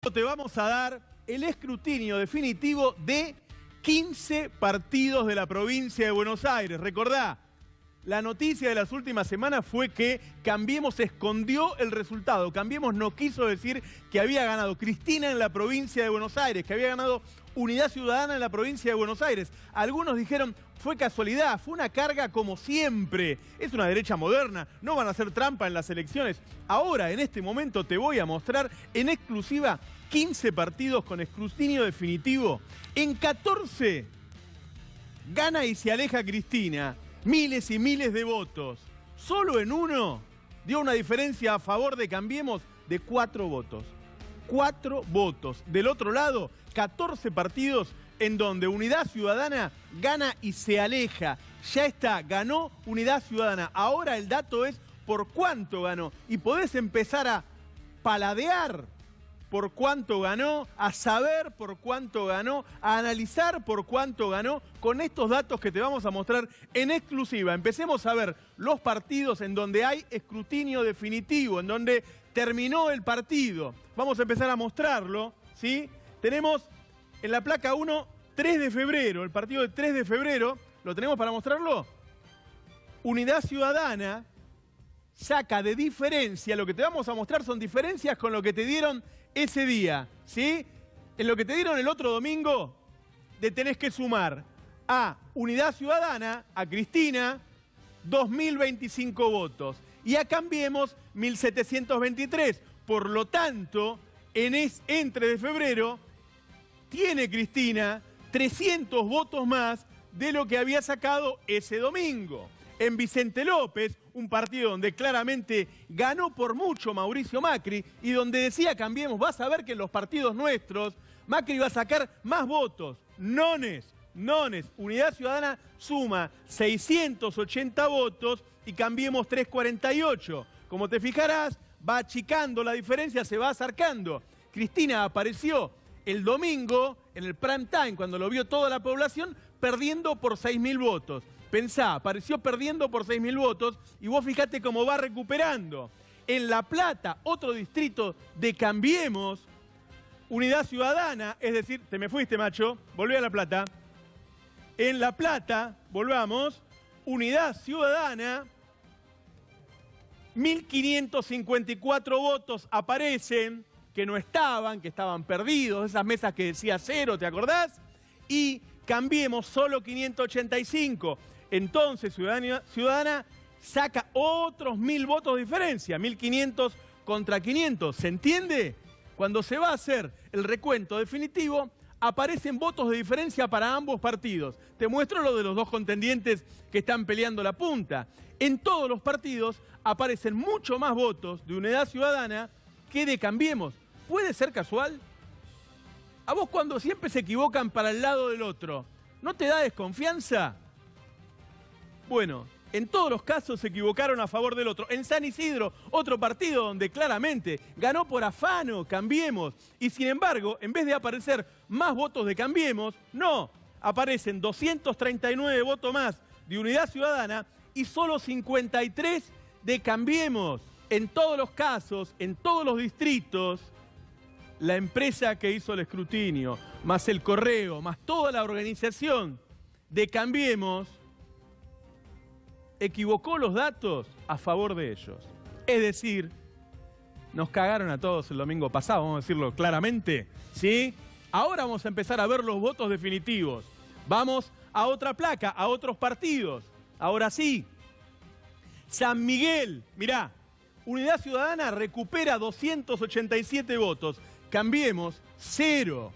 Te vamos a dar el escrutinio definitivo de 15 partidos de la provincia de Buenos Aires. Recordá, la noticia de las últimas semanas fue que Cambiemos escondió el resultado. Cambiemos no quiso decir que había ganado Cristina en la provincia de Buenos Aires, que había ganado Unidad Ciudadana en la provincia de Buenos Aires. Algunos dijeron, fue casualidad, fue una carga como siempre. Es una derecha moderna, no van a hacer trampa en las elecciones. Ahora, en este momento, te voy a mostrar en exclusiva 15 partidos con escrutinio definitivo. En 14 gana y se aleja Cristina. Miles y miles de votos. Solo en uno dio una diferencia a favor de Cambiemos de 4 votos. 4 votos. Del otro lado, 14 partidos en donde Unidad Ciudadana gana y se aleja. Ya está, ganó Unidad Ciudadana. Ahora el dato es por cuánto ganó. Y podés empezar a paladear por cuánto ganó, a saber por cuánto ganó, a analizar por cuánto ganó con estos datos que te vamos a mostrar en exclusiva. Empecemos a ver los partidos en donde hay escrutinio definitivo, en donde terminó el partido. Vamos a empezar a mostrarlo, ¿sí? Tenemos en la placa 1, 3 de febrero, el partido de 3 de febrero. ¿Lo tenemos para mostrarlo? Unidad Ciudadana saca de diferencia, lo que te vamos a mostrar son diferencias con lo que te dieron ese día, ¿sí? En lo que te dieron el otro domingo, te tenés que sumar a Unidad Ciudadana, a Cristina, 2.025 votos. Y a Cambiemos, 1.723. Por lo tanto, en 3 de febrero, tiene Cristina 300 votos más de lo que había sacado ese domingo. En Vicente López, un partido donde claramente ganó por mucho Mauricio Macri y donde decía Cambiemos, vas a ver que en los partidos nuestros Macri va a sacar más votos. Nones. Unidad Ciudadana suma 680 votos y Cambiemos 348. Como te fijarás, va achicando la diferencia, se va acercando. Cristina apareció el domingo en el prime time, cuando lo vio toda la población, perdiendo por 6.000 votos. Pensá, apareció perdiendo por 6.000 votos y vos fijate cómo va recuperando. En La Plata, otro distrito de Cambiemos, Unidad Ciudadana, es decir, te me fuiste, macho, volví a La Plata. En La Plata, volvamos, Unidad Ciudadana, 1.554 votos aparecen, que no estaban, que estaban perdidos, esas mesas que decía 0, ¿te acordás? Y Cambiemos solo 585. Entonces Ciudadana saca otros 1.000 votos de diferencia, 1.500 contra 500. ¿Se entiende? Cuando se va a hacer el recuento definitivo, aparecen votos de diferencia para ambos partidos. Te muestro lo de los dos contendientes que están peleando la punta. En todos los partidos aparecen mucho más votos de Unidad Ciudadana que de Cambiemos. ¿Puede ser casual? A vos cuando siempre se equivocan para el lado del otro, ¿no te da desconfianza? Bueno, en todos los casos se equivocaron a favor del otro. En San Isidro, otro partido donde claramente ganó por afano Cambiemos. Y sin embargo, en vez de aparecer más votos de Cambiemos, no, aparecen 239 votos más de Unidad Ciudadana y solo 53 de Cambiemos. En todos los casos, en todos los distritos, la empresa que hizo el escrutinio, más el correo, más toda la organización de Cambiemos, equivocó los datos a favor de ellos. Es decir, nos cagaron a todos el domingo pasado, vamos a decirlo claramente, ¿sí? Ahora vamos a empezar a ver los votos definitivos. Vamos a otra placa, a otros partidos. Ahora sí. San Miguel, mirá, Unidad Ciudadana recupera 287 votos. Cambiemos, 0.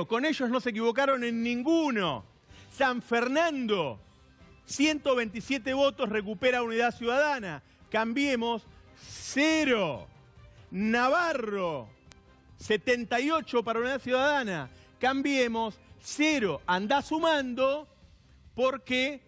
Con ellos no se equivocaron en ninguno. San Fernando, 127 votos recupera Unidad Ciudadana. Cambiemos, 0. Navarro, 78 para Unidad Ciudadana. Cambiemos, 0. Andá sumando porque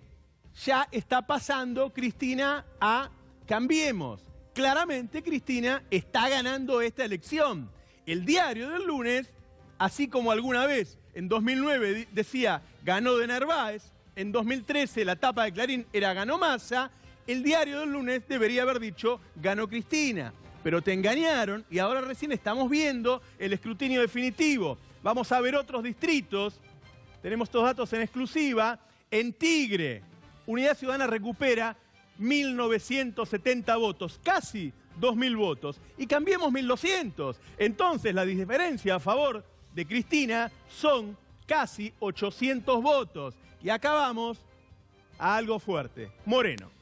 ya está pasando Cristina a Cambiemos. Claramente Cristina está ganando esta elección. El diario del lunes, así como alguna vez en 2009 decía ganó de Narváez, en 2013 la tapa de Clarín era ganó Massa, el diario del lunes debería haber dicho ganó Cristina. pero te engañaron y ahora recién estamos viendo el escrutinio definitivo. Vamos a ver otros distritos, tenemos estos datos en exclusiva. En Tigre, Unidad Ciudadana recupera 1.970 votos, casi 2.000 votos, y Cambiemos 1.200. Entonces la diferencia a favor de Cristina son casi 800 votos. Y acá vamos a algo fuerte. Moreno.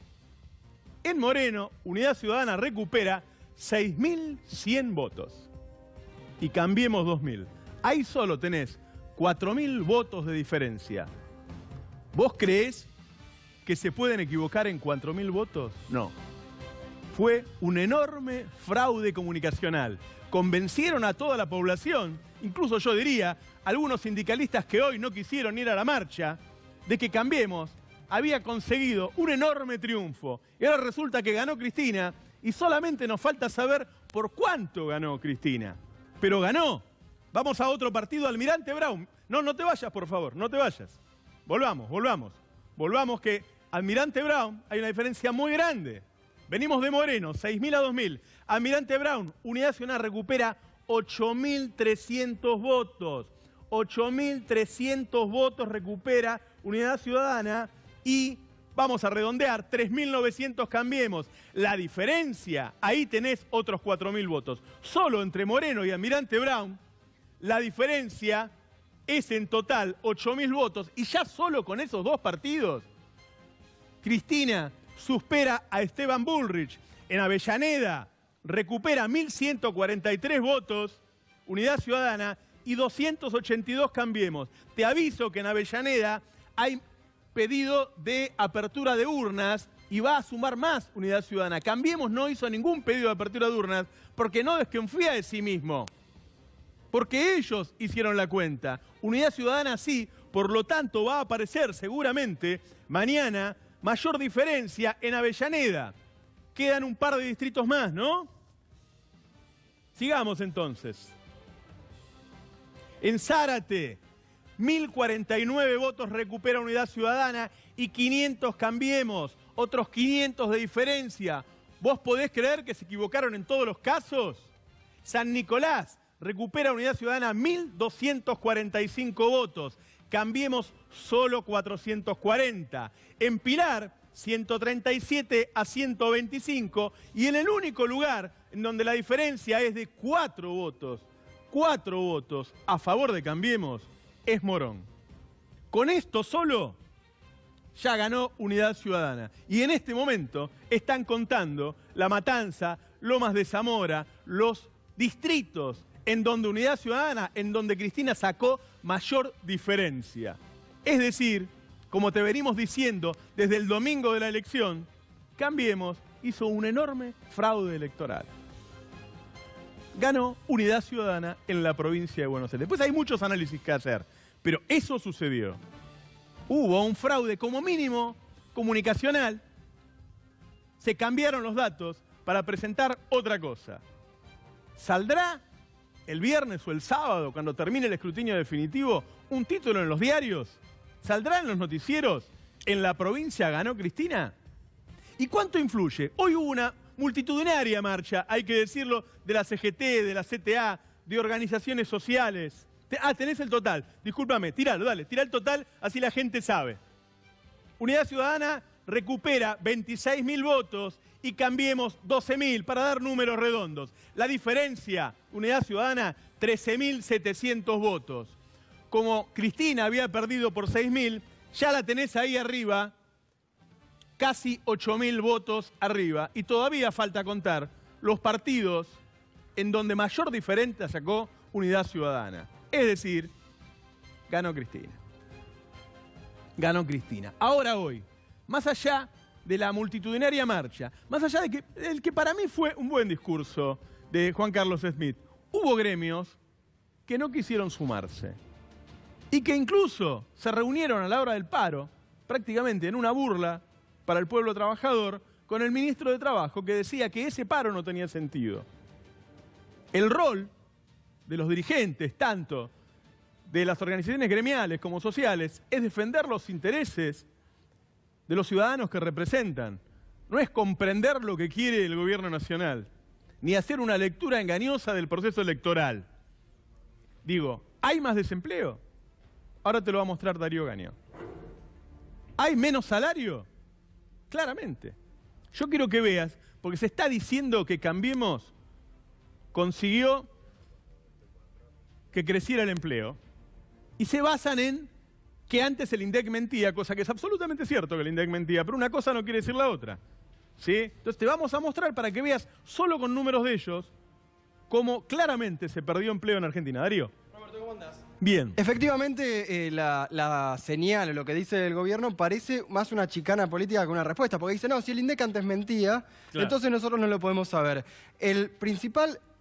En Moreno, Unidad Ciudadana recupera 6.100 votos y Cambiemos 2.000. Ahí solo tenés 4.000 votos de diferencia. ¿Vos creés que se pueden equivocar en 4.000 votos? No. Fue un enorme fraude comunicacional. Convencieron a toda la población, incluso yo diría, algunos sindicalistas que hoy no quisieron ir a la marcha, de que Cambiemos había conseguido un enorme triunfo. Y ahora resulta que ganó Cristina y solamente nos falta saber por cuánto ganó Cristina. Pero ganó. Vamos a otro partido, Almirante Brown. No te vayas, por favor, no te vayas. Volvamos. Volvamos que Almirante Brown hay una diferencia muy grande. Venimos de Moreno, 6.000 a 2.000. Almirante Brown, Unidad Ciudadana recupera 8.300 votos. 8.300 votos recupera Unidad Ciudadana y vamos a redondear, 3.900 Cambiemos. La diferencia, ahí tenés otros 4.000 votos. Solo entre Moreno y Almirante Brown, la diferencia es en total 8.000 votos. Y ya solo con esos dos partidos, Cristina supera a Esteban Bullrich. En Avellaneda recupera 1.143 votos, Unidad Ciudadana, y 282 Cambiemos. Te aviso que en Avellaneda hay pedido de apertura de urnas y va a sumar más Unidad Ciudadana. Cambiemos no hizo ningún pedido de apertura de urnas porque no desconfía de sí mismo, porque ellos hicieron la cuenta. Unidad Ciudadana sí, por lo tanto va a aparecer seguramente mañana mayor diferencia en Avellaneda. Quedan un par de distritos más, ¿no? Sigamos entonces. En Zárate, 1.049 votos recupera Unidad Ciudadana y 500 Cambiemos, otros 500 de diferencia. ¿Vos podés creer que se equivocaron en todos los casos? San Nicolás recupera Unidad Ciudadana 1.245 votos, Cambiemos solo 440. En Pilar, 137 a 125 y en el único lugar en donde la diferencia es de 4 votos a favor de Cambiemos, es Morón. Con esto solo ya ganó Unidad Ciudadana. Y en este momento están contando La Matanza, Lomas de Zamora, los distritos en donde Unidad Ciudadana, en donde Cristina sacó mayor diferencia. Es decir, como te venimos diciendo desde el domingo de la elección, Cambiemos hizo un enorme fraude electoral. Ganó Unidad Ciudadana en la provincia de Buenos Aires. Después hay muchos análisis que hacer, pero eso sucedió. Hubo un fraude como mínimo comunicacional, se cambiaron los datos para presentar otra cosa. ¿Saldrá el viernes o el sábado, cuando termine el escrutinio definitivo, un título en los diarios? ¿Saldrá en los noticieros? ¿En la provincia ganó Cristina? ¿Y cuánto influye? Hoy hubo una multitudinaria marcha, hay que decirlo, de la CGT, de la CTA, de organizaciones sociales. Tenés el total. Discúlpame, tiralo, dale, tirá el total, así la gente sabe. Unidad Ciudadana recupera 26.000 votos y Cambiemos 12.000, para dar números redondos. La diferencia, Unidad Ciudadana, 13.700 votos. Como Cristina había perdido por 6.000, ya la tenés ahí arriba, casi 8.000 votos arriba. Y todavía falta contar los partidos en donde mayor diferencia sacó Unidad Ciudadana. Es decir, ganó Cristina. Ganó Cristina. Ahora hoy, más allá de la multitudinaria marcha, más allá de que el que para mí fue un buen discurso de Juan Carlos Smith, hubo gremios que no quisieron sumarse y que incluso se reunieron a la hora del paro, prácticamente en una burla para el pueblo trabajador, con el ministro de Trabajo, que decía que ese paro no tenía sentido. El rol de los dirigentes, tanto de las organizaciones gremiales como sociales, es defender los intereses de los ciudadanos que representan. No es comprender lo que quiere el gobierno nacional, ni hacer una lectura engañosa del proceso electoral. Digo, ¿hay más desempleo? Ahora te lo va a mostrar Darío Gaño. ¿Hay menos salario? Claramente. Yo quiero que veas, porque se está diciendo que Cambiemos consiguió que creciera el empleo. Y se basan en que antes el INDEC mentía, cosa que es absolutamente cierto que el INDEC mentía, pero una cosa no quiere decir la otra. ¿Sí? Entonces te vamos a mostrar para que veas, solo con números de ellos, cómo claramente se perdió empleo en Argentina. Darío. Roberto, ¿cómo andás? Bien. Efectivamente, la señal o lo que dice el gobierno parece más una chicana política que una respuesta, porque dice, no, si el INDEC antes mentía, claro, entonces nosotros no lo podemos saber.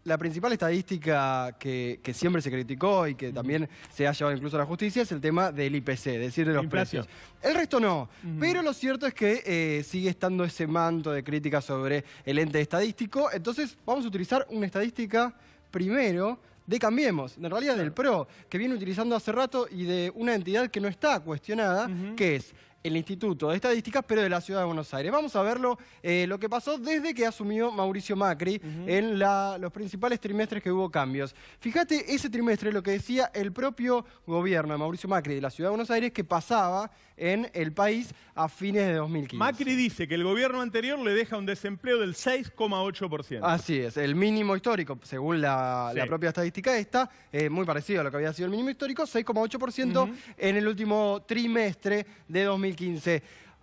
La principal estadística que siempre se criticó y que también se ha llevado incluso a la justicia es el tema del IPC, es decir, de los precios. El resto no, pero lo cierto es que sigue estando ese manto de críticas sobre el ente estadístico, entonces vamos a utilizar una estadística primero de Cambiemos, en realidad del PRO, que viene utilizando hace rato y de una entidad que no está cuestionada, que es el Instituto de Estadísticas, pero de la Ciudad de Buenos Aires. Vamos a verlo, lo que pasó desde que asumió Mauricio Macri en los principales trimestres que hubo cambios. Fíjate ese trimestre, lo que decía el propio gobierno de Mauricio Macri de la Ciudad de Buenos Aires, que pasaba en el país a fines de 2015. Macri dice que el gobierno anterior le deja un desempleo del 6,8%. Así es, el mínimo histórico, según la propia estadística esta, muy parecido a lo que había sido el mínimo histórico, 6,8% en el último trimestre de 2015.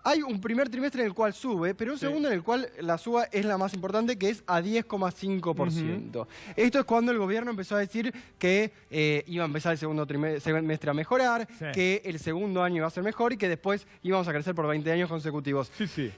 Hay un primer trimestre en el cual sube, pero un segundo en el cual la suba es la más importante, que es a 10,5%. Esto es cuando el gobierno empezó a decir que iba a empezar el segundo semestre a mejorar, que el segundo año iba a ser mejor y que después íbamos a crecer por 20 años consecutivos.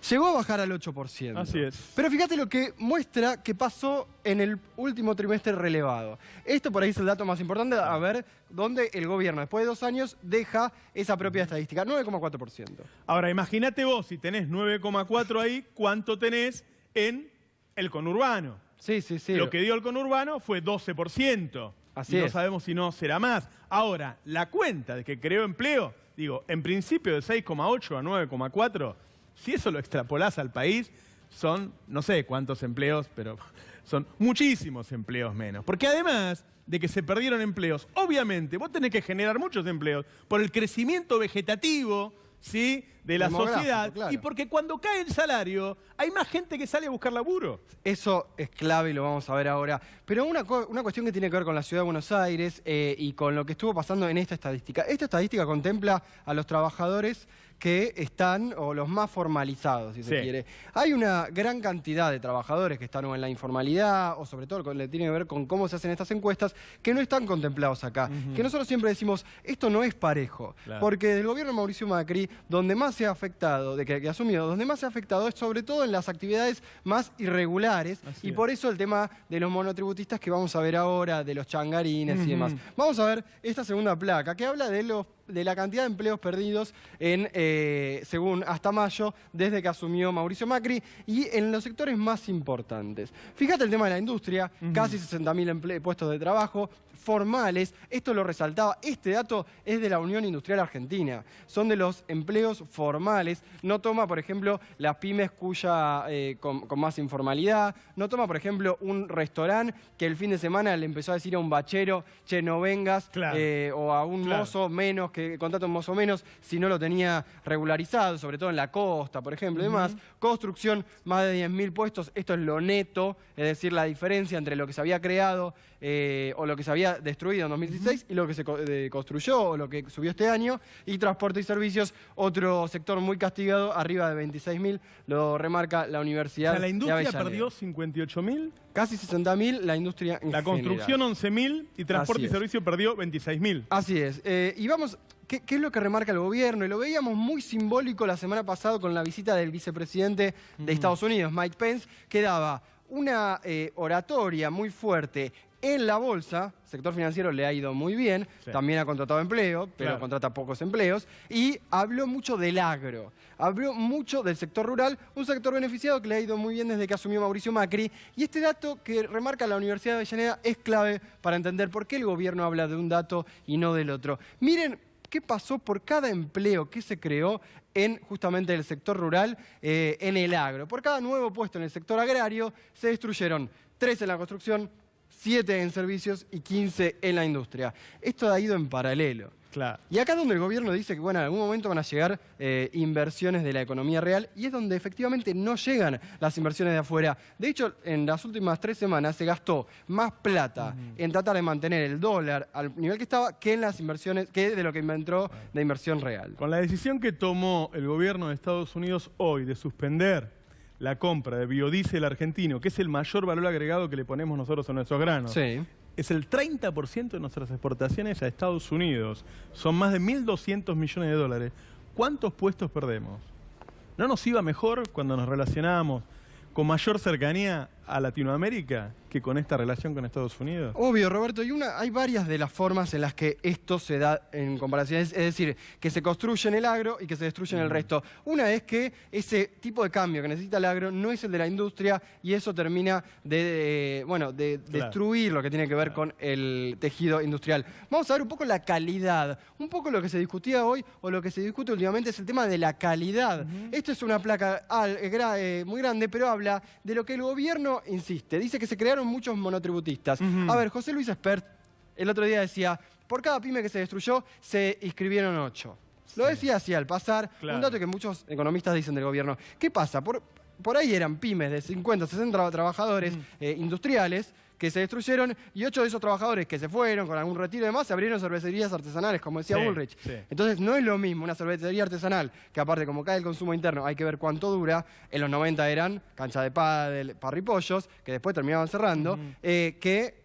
Llegó a bajar al 8%. Así es. Pero fíjate lo que muestra que pasó en el último trimestre relevado. Esto por ahí es el dato más importante, a ver dónde el gobierno, después de 2 años, deja esa propia estadística, 9,4%. Ahora, imagínate vos, si tenés 9,4 ahí, ¿cuánto tenés en el conurbano? Sí, sí, sí. Lo que dio el conurbano fue 12%. Así y no es. sabemos si no será más. Ahora, la cuenta de que creó empleo, digo, en principio de 6,8 a 9,4, si eso lo extrapolás al país, son no sé cuántos empleos, pero son muchísimos empleos menos. Porque además de que se perdieron empleos, obviamente vos tenés que generar muchos empleos por el crecimiento vegetativo, ¿sí?, de la sociedad, claro, y porque cuando cae el salario hay más gente que sale a buscar laburo. Eso es clave y lo vamos a ver ahora. Pero una cuestión que tiene que ver con la Ciudad de Buenos Aires y con lo que estuvo pasando en esta estadística. Esta estadística contempla a los trabajadores que están, o los más formalizados, si se quiere. Hay una gran cantidad de trabajadores que están o en la informalidad, o sobre todo lo que tiene que ver con cómo se hacen estas encuestas, que no están contemplados acá. Que nosotros siempre decimos, esto no es parejo. Claro. Porque del gobierno de Mauricio Macri, donde más se ha afectado, que asumió, donde más se ha afectado es sobre todo en las actividades más irregulares. Así y por eso el tema de los monotributistas que vamos a ver ahora, de los changarines y demás. Vamos a ver esta segunda placa, que habla de la cantidad de empleos perdidos según hasta mayo, desde que asumió Mauricio Macri, y en los sectores más importantes. Fíjate el tema de la industria, casi 60.000 puestos de trabajo formales. Esto lo resaltaba, este dato es de la Unión Industrial Argentina. Son de los empleos formales. No toma, por ejemplo, las pymes con más informalidad. No toma, por ejemplo, un restaurante que el fin de semana le empezó a decir a un bachero, che, no vengas, o a un mozo menos, que contrata un mozo menos, si no lo tenía regularizado, sobre todo en la costa, por ejemplo, y demás. Construcción, más de 10.000 puestos. Esto es lo neto, es decir, la diferencia entre lo que se había creado o lo que se había destruido en 2016 y lo que se construyó o lo que subió este año. Y transporte y servicios, otro sector muy castigado, arriba de 26.000, lo remarca la Universidad. O sea, la industria perdió 58.000. Casi 60.000 la industria en La construcción 11.000 y transporte y servicio perdió 26.000. Así es. Y vamos, ¿qué es lo que remarca el gobierno? Y lo veíamos muy simbólico la semana pasada con la visita del vicepresidente de Estados Unidos, Mike Pence, que daba una oratoria muy fuerte en la bolsa. Sector financiero le ha ido muy bien, también ha contratado empleo, pero contrata pocos empleos, y habló mucho del agro, habló mucho del sector rural, un sector beneficiado que le ha ido muy bien desde que asumió Mauricio Macri, y este dato que remarca la Universidad de Avellaneda es clave para entender por qué el gobierno habla de un dato y no del otro. Miren qué pasó por cada empleo que se creó en justamente el sector rural, en el agro. Por cada nuevo puesto en el sector agrario se destruyeron 3 en la construcción, 7 en servicios y 15 en la industria. Esto ha ido en paralelo. Claro. Y acá es donde el gobierno dice que bueno, en algún momento van a llegar inversiones de la economía real y es donde efectivamente no llegan las inversiones de afuera. De hecho, en las últimas 3 semanas se gastó más plata en tratar de mantener el dólar al nivel que estaba que en las inversiones, que de lo que entró de inversión real. Con la decisión que tomó el gobierno de Estados Unidos hoy de suspender la compra de biodiesel argentino, que es el mayor valor agregado que le ponemos nosotros a nuestros granos. Sí. Es el 30% de nuestras exportaciones a Estados Unidos. Son más de 1.200 millones de dólares. ¿Cuántos puestos perdemos? ¿No nos iba mejor cuando nos relacionábamos con mayor cercanía a Latinoamérica que con esta relación con Estados Unidos? Obvio, Roberto, y hay varias de las formas en las que esto se da en comparación. Es decir, que se construye en el agro y que se destruye en el resto. Una es que ese tipo de cambio que necesita el agro no es el de la industria y eso termina de destruir lo que tiene que ver con el tejido industrial. Vamos a ver un poco la calidad. Un poco lo que se discutía hoy o lo que se discute últimamente es el tema de la calidad. Esto es una placa muy grande, pero habla de lo que el gobierno insiste. Dice que se crearon muchos monotributistas. A ver, José Luis Espert el otro día decía, por cada pyme que se destruyó, se inscribieron 8. Lo decía así al pasar, un dato que muchos economistas dicen del gobierno. ¿Qué pasa? Por ahí eran pymes de 50, 60 trabajadores industriales que se destruyeron y 8 de esos trabajadores que se fueron con algún retiro y demás se abrieron cervecerías artesanales, como decía Bullrich. Entonces no es lo mismo una cervecería artesanal, que aparte como cae el consumo interno hay que ver cuánto dura, en los 90 eran cancha de pádel, parripollos, que después terminaban cerrando, que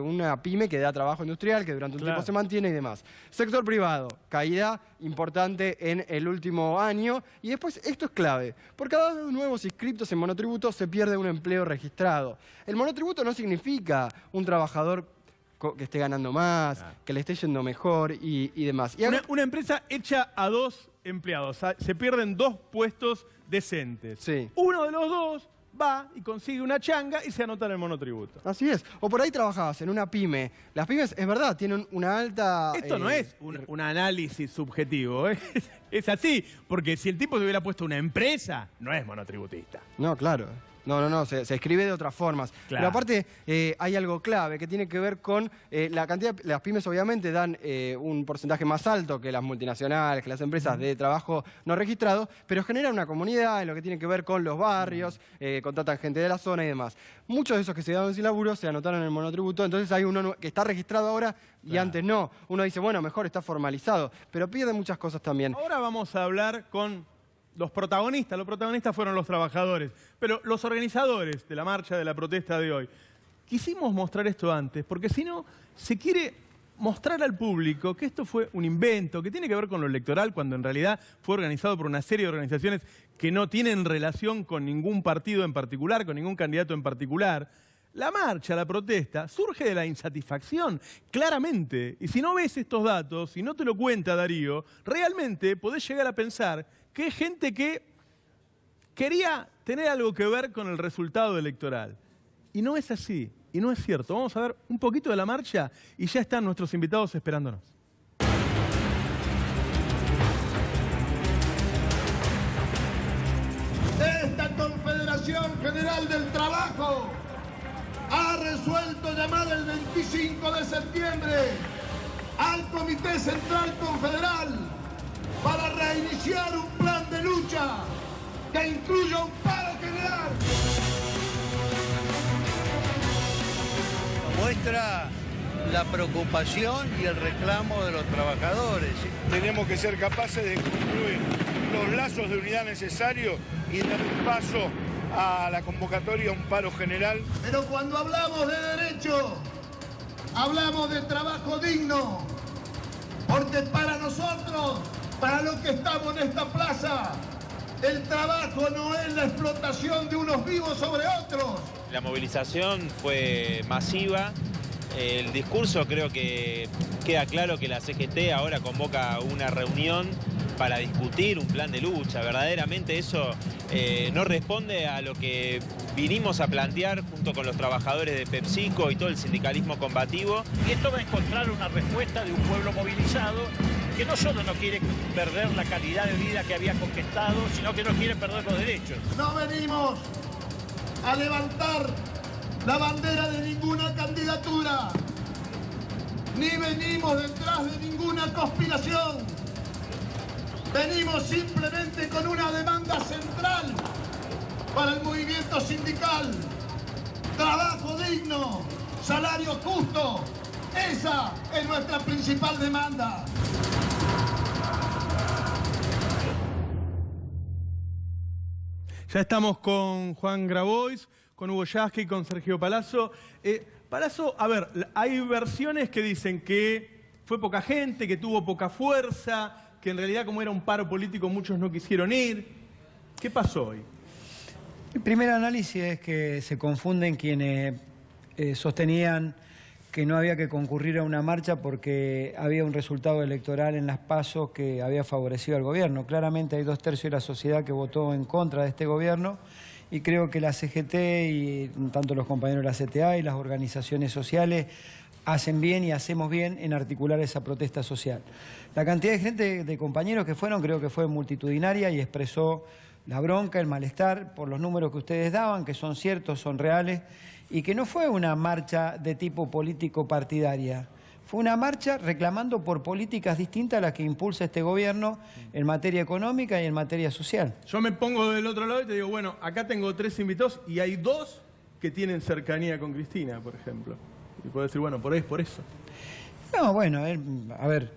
una pyme que da trabajo industrial, que durante un tiempo se mantiene y demás. Sector privado, caída importante en el último año. Y después, esto es clave, por cada 2 nuevos inscriptos en monotributo se pierde un empleo registrado. El monotributo no significa un trabajador que esté ganando más, que le esté yendo mejor y demás. Y una empresa hecha a 2 empleados, se pierden 2 puestos decentes. Sí. Uno de los 2 va y consigue una changa y se anota en el monotributo. Así es. O por ahí trabajabas en una pyme. Las pymes, es verdad, tienen una alta... Esto no es un análisis subjetivo, ¿eh? Es así, porque si el tipo se hubiera puesto una empresa, no es monotributista. No, claro. No, se escribe de otras formas. Claro. Pero aparte hay algo clave que tiene que ver con la cantidad. Las pymes obviamente dan un porcentaje más alto que las multinacionales, que las empresas de trabajo no registrado, pero generan una comunidad en lo que tiene que ver con los barrios, contratan gente de la zona y demás. Muchos de esos que se quedaron sin laburo se anotaron en el monotributo, entonces hay uno que está registrado ahora y antes no. Uno dice, bueno, mejor está formalizado, pero pierde muchas cosas también. Ahora vamos a hablar con los protagonistas fueron los trabajadores, pero los organizadores de la marcha, de la protesta de hoy. Quisimos mostrar esto antes, porque si no, se quiere mostrar al público que esto fue un invento, que tiene que ver con lo electoral, cuando en realidad fue organizado por una serie de organizaciones que no tienen relación con ningún partido en particular, con ningún candidato en particular. La marcha, la protesta, surge de la insatisfacción, claramente. Y si no ves estos datos, si no te lo cuenta Darío, realmente podés llegar a pensar que es gente que quería tener algo que ver con el resultado electoral. Y no es así, y no es cierto. Vamos a ver un poquito de la marcha y ya están nuestros invitados esperándonos. Esta Confederación General del Trabajo ha resuelto llamar el 25 de septiembre al Comité Central Confederal para reiniciar un plan de lucha que incluya un paro general. Muestra la preocupación y el reclamo de los trabajadores. Tenemos que ser capaces de construir los lazos de unidad necesarios y dar un paso a la convocatoria a un paro general. Pero cuando hablamos de derecho, hablamos de trabajo digno, porque para nosotros, para los que estamos en esta plaza, el trabajo no es la explotación de unos vivos sobre otros. La movilización fue masiva. El discurso creo que queda claro que la CGT ahora convoca una reunión para discutir un plan de lucha. Verdaderamente eso no responde a lo que vinimos a plantear junto con los trabajadores de PepsiCo y todo el sindicalismo combativo. Y esto va a encontrar una respuesta de un pueblo movilizado que no solo no quiere perder la calidad de vida que había conquistado, sino que no quiere perder los derechos. No venimos a levantar la bandera de ninguna candidatura, ni venimos detrás de ninguna conspiración. Venimos simplemente con una demanda central para el movimiento sindical: trabajo digno, salario justo. Esa es nuestra principal demanda. Ya estamos con Juan Grabois, con Hugo Yasky, con Sergio Palazzo. Palazzo, a ver, hay versiones que dicen que fue poca gente, que tuvo poca fuerza, que en realidad como era un paro político muchos no quisieron ir. ¿Qué pasó hoy? El primer análisis es que se confunden quienes sostenían que no había que concurrir a una marcha porque había un resultado electoral en las PASO que había favorecido al gobierno. Claramente hay 2/3 de la sociedad que votó en contra de este gobierno y creo que la CGT y tanto los compañeros de la CTA y las organizaciones sociales hacen bien y hacemos bien en articular esa protesta social. La cantidad de gente, de compañeros que fueron, creo que fue multitudinaria y expresó la bronca, el malestar por los números que ustedes daban, que son ciertos, son reales, y que no fue una marcha de tipo político partidaria. Fue una marcha reclamando por políticas distintas a las que impulsa este gobierno en materia económica y en materia social. Yo me pongo del otro lado y te digo, bueno, acá tengo 3 invitados y hay 2 que tienen cercanía con Cristina, por ejemplo. Y puedo decir, bueno, por ahí es por eso. No, bueno, a ver,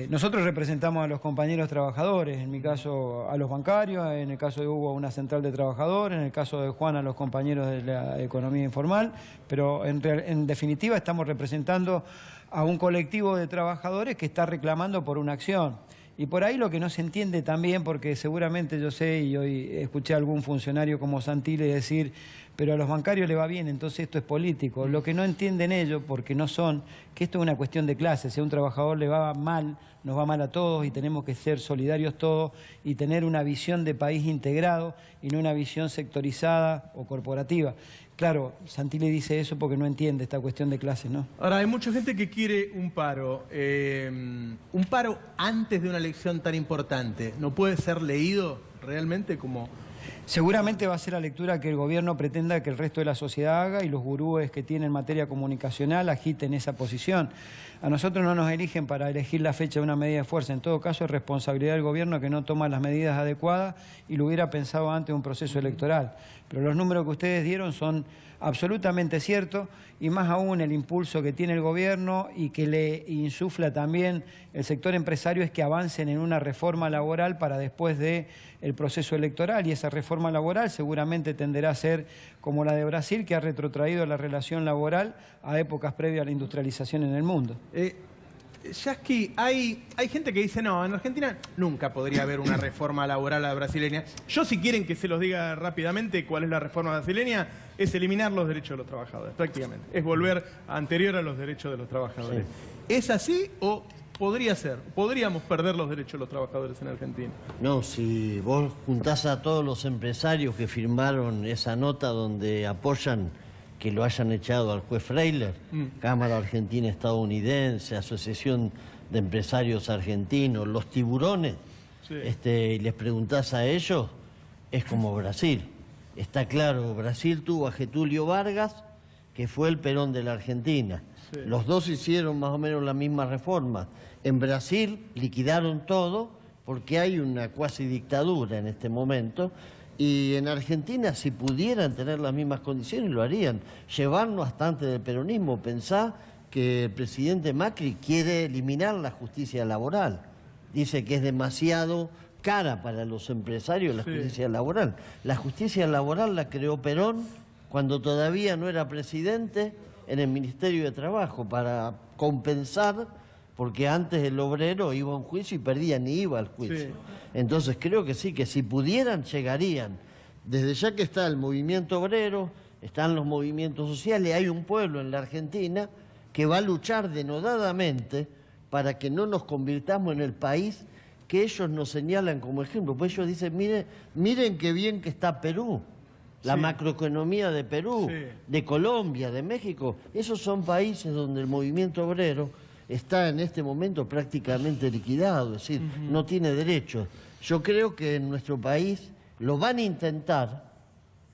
nosotros representamos a los compañeros trabajadores, en mi caso a los bancarios, en el caso de Hugo a una central de trabajadores, en el caso de Juan a los compañeros de la economía informal, pero en definitiva estamos representando a un colectivo de trabajadores que está reclamando por una acción. Y por ahí lo que no se entiende también, porque seguramente yo sé y hoy escuché a algún funcionario como Santilli decir, pero a los bancarios le va bien, entonces esto es político. Lo que no entienden ellos, porque no son, que esto es una cuestión de clase. Si a un trabajador le va mal, nos va mal a todos y tenemos que ser solidarios todos y tener una visión de país integrado y no una visión sectorizada o corporativa. Claro, Santilli dice eso porque no entiende esta cuestión de clases, ¿no? Ahora, hay mucha gente que quiere un paro. Un paro antes de una elección tan importante, ¿no puede ser leído realmente como...? Seguramente va a ser la lectura que el gobierno pretenda que el resto de la sociedad haga y los gurúes que tienen materia comunicacional agiten esa posición. A nosotros no nos eligen para elegir la fecha de una medida de fuerza. En todo caso, es responsabilidad del gobierno que no toma las medidas adecuadas y lo hubiera pensado antes de un proceso electoral. Pero los números que ustedes dieron son absolutamente ciertos y más aún el impulso que tiene el gobierno y que le insufla también el sector empresario es que avancen en una reforma laboral para después del proceso electoral, y esa reforma laboral seguramente tenderá a ser como la de Brasil, que ha retrotraído la relación laboral a épocas previas a la industrialización en el mundo. Yasky, hay gente que dice, no, en Argentina nunca podría haber una reforma laboral a la brasileña. Yo, si quieren que se los diga rápidamente cuál es la reforma brasileña, es eliminar los derechos de los trabajadores, prácticamente. Es volver anterior a los derechos de los trabajadores. Sí. ¿Es así o podría ser? ¿Podríamos perder los derechos de los trabajadores en Argentina? No, si vos juntás a todos los empresarios que firmaron esa nota donde apoyan que lo hayan echado al juez Freiler, Cámara Argentina Estadounidense, Asociación de Empresarios Argentinos, los tiburones, sí. Y les preguntás a ellos, es como Brasil. Está claro, Brasil tuvo a Getúlio Vargas, que fue el Perón de la Argentina. Sí. Los dos hicieron más o menos la misma reforma. En Brasil liquidaron todo porque hay una cuasi dictadura en este momento. Y en Argentina, si pudieran tener las mismas condiciones, lo harían. Llevarnos hasta antes del peronismo. Pensá que el presidente Macri quiere eliminar la justicia laboral. Dice que es demasiado cara para los empresarios la justicia laboral. La justicia laboral la creó Perón cuando todavía no era presidente en el Ministerio de Trabajo para compensar, porque antes el obrero iba a un juicio y perdía ni iba al juicio. Sí. Entonces creo que sí, que si pudieran llegarían. Desde ya que está el movimiento obrero, están los movimientos sociales, hay un pueblo en la Argentina que va a luchar denodadamente para que no nos convirtamos en el país que ellos nos señalan como ejemplo. Pues ellos dicen, miren qué bien que está Perú, la macroeconomía de Perú, de Colombia, de México. Esos son países donde el movimiento obrero está en este momento prácticamente liquidado, es decir, no tiene derechos. Yo creo que en nuestro país lo van a intentar,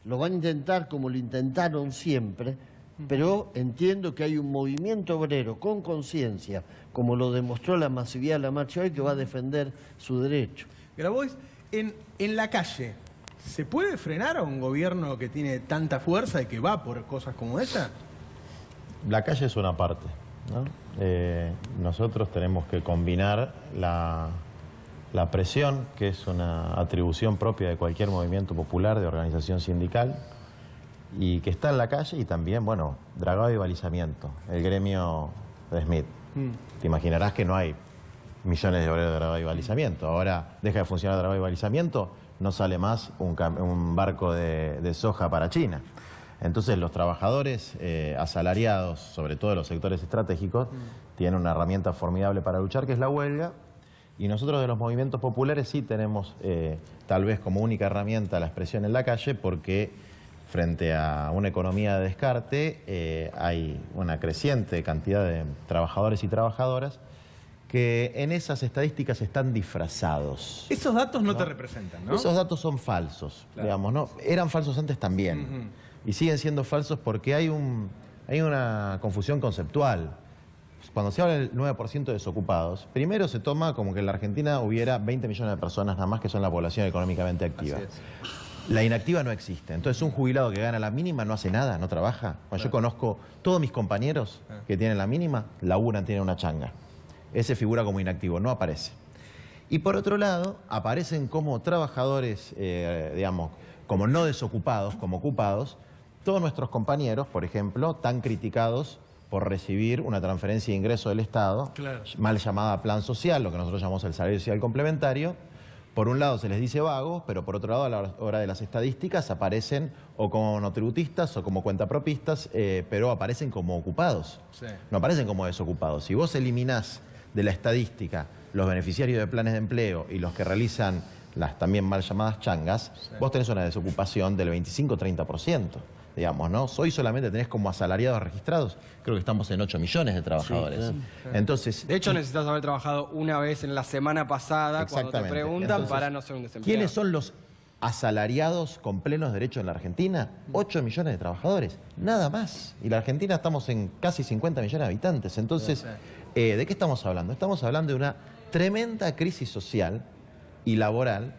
lo van a intentar como lo intentaron siempre, pero entiendo que hay un movimiento obrero con conciencia, como lo demostró la masividad de la marcha hoy, que va a defender su derecho. Grabois, en la calle, ¿se puede frenar a un gobierno que tiene tanta fuerza y que va por cosas como esta? La calle es una parte, ¿no? Nosotros tenemos que combinar la presión, que es una atribución propia de cualquier movimiento popular, de organización sindical, y que está en la calle, y también, bueno, dragado y balizamiento, el gremio de Smith. Te imaginarás que no hay millones de obreros de dragado y balizamiento. Ahora deja de funcionar dragado y balizamiento, no sale más un barco de soja para China. Entonces los trabajadores asalariados, sobre todo en los sectores estratégicos, tienen una herramienta formidable para luchar, que es la huelga. Y nosotros de los movimientos populares sí tenemos tal vez como única herramienta la expresión en la calle, porque frente a una economía de descarte hay una creciente cantidad de trabajadores y trabajadoras que en esas estadísticas están disfrazados. Esos datos no te representan, ¿no? Esos datos son falsos, digamos, ¿no? Eran falsos antes también. Y siguen siendo falsos porque hay una confusión conceptual. Cuando se habla del 9% de desocupados, primero se toma como que en la Argentina hubiera 20 millones de personas nada más que son la población económicamente activa. La inactiva no existe. Entonces un jubilado que gana la mínima no hace nada, no trabaja. Yo conozco todos mis compañeros que tienen la mínima, laburan, tienen una changa. Ese figura como inactivo, no aparece. Y por otro lado, aparecen como trabajadores, digamos, como no desocupados, como ocupados, todos nuestros compañeros, por ejemplo, tan criticados por recibir una transferencia de ingreso del Estado, mal llamada plan social, lo que nosotros llamamos el salario social complementario. Por un lado se les dice vagos, pero por otro lado a la hora de las estadísticas aparecen o como monotributistas o como cuentapropistas, pero aparecen como ocupados, no aparecen como desocupados. Si vos eliminás de la estadística los beneficiarios de planes de empleo y los que realizan las también mal llamadas changas, vos tenés una desocupación del 25-30%. Digamos, ¿no? Hoy solamente tenés como asalariados registrados, creo que estamos en 8 millones de trabajadores. Entonces, de hecho, necesitas haber trabajado una vez en la semana pasada, cuando te preguntan. Entonces, para no ser un desempleado. ¿Quiénes son los asalariados con plenos derechos en la Argentina? 8 millones de trabajadores, nada más. Y la Argentina estamos en casi 50 millones de habitantes. Entonces, ¿de qué estamos hablando? Estamos hablando de una tremenda crisis social y laboral,